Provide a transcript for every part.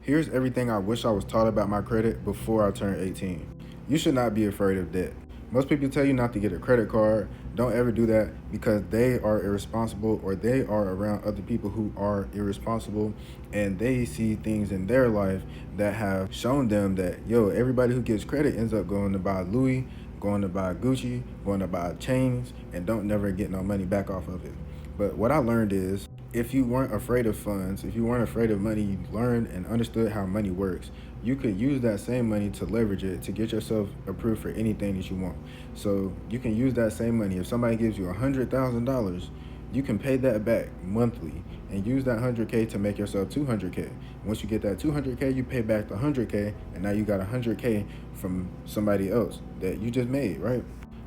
Here's everything I wish I was taught about my credit before I turned 18. You should not be afraid of debt. Most people tell you not to get a credit card. Don't ever do that because they are irresponsible or they are around other people who are irresponsible and they see things in their life that have shown them that, yo, everybody who gets credit ends up going to buy Louis, going to buy Gucci, going to buy chains, and don't never get no money back off of it. But what I learned is if you weren't afraid of funds, if you weren't afraid of money, you learned and understood how money works, you could use that same money to leverage it to get yourself approved for anything that you want. So you can use that same money. If somebody gives you $100,000, you can pay that back monthly and use that 100K to make yourself 200K. Once you get that 200K, you pay back the 100K, and now you got 100K from somebody else that you just made, right?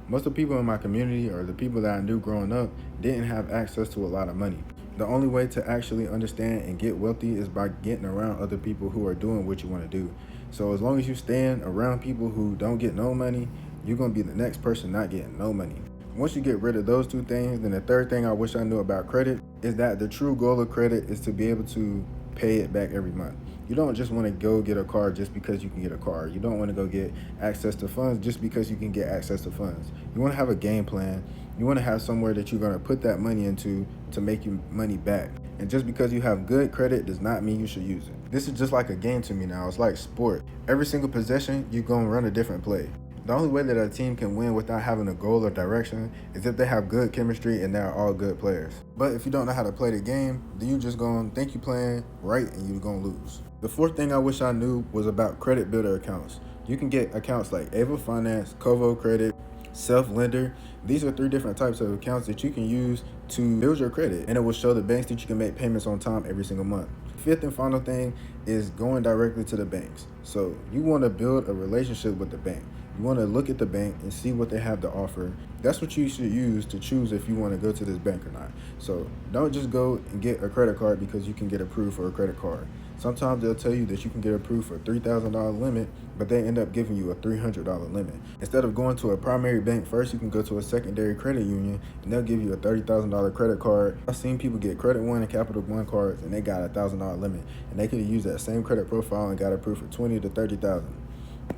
Most of the people in my community or the people that I knew growing up didn't have access to a lot of money. The only way to actually understand and get wealthy is by getting around other people who are doing what you want to do. So as long as you stand around people who don't get no money, you're going to be the next person not getting no money. Once you get rid of those two things, then the third thing I wish I knew about credit is that the true goal of credit is to be able to pay it back every month. You don't just want to go get a car just because you can get a car. You don't want to go get access to funds just because you can get access to funds. You want to have a game plan. You want to have somewhere that you're going to put that money into to make your money back. And just because you have good credit does not mean you should use it. This is just like a game to me now. It's like sport. Every single possession, you're going to run a different play. The only way that a team can win without having a goal or direction is if they have good chemistry and they're all good players. But if you don't know how to play the game, then you just gonna think you're playing right and you're gonna lose. The fourth thing I wish I knew was about credit builder accounts. You can get accounts like Ava Finance, Kovo Credit, Self Lender. These are 3 different types of accounts that you can use to build your credit, and it will show the banks that you can make payments on time every single month. Fifth and final thing is going directly to the banks. So you want to build a relationship with the bank. You want to look at the bank and see what they have to offer. That's what you should use to choose if you want to go to this bank or not. So don't just go and get a credit card because you can get approved for a credit card. Sometimes they'll tell you that you can get approved for a $3,000 limit, but they end up giving you a $300 limit. Instead of going to a primary bank first, you can go to a secondary credit union and they'll give you a $30,000 credit card. I've seen people get Credit One and Capital One cards and they got a $1,000 limit, and they could use that same credit profile and got approved for $20,000 to $30,000.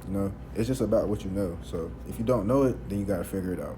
You know, it's just about what you know. So if you don't know it, then you got to figure it out.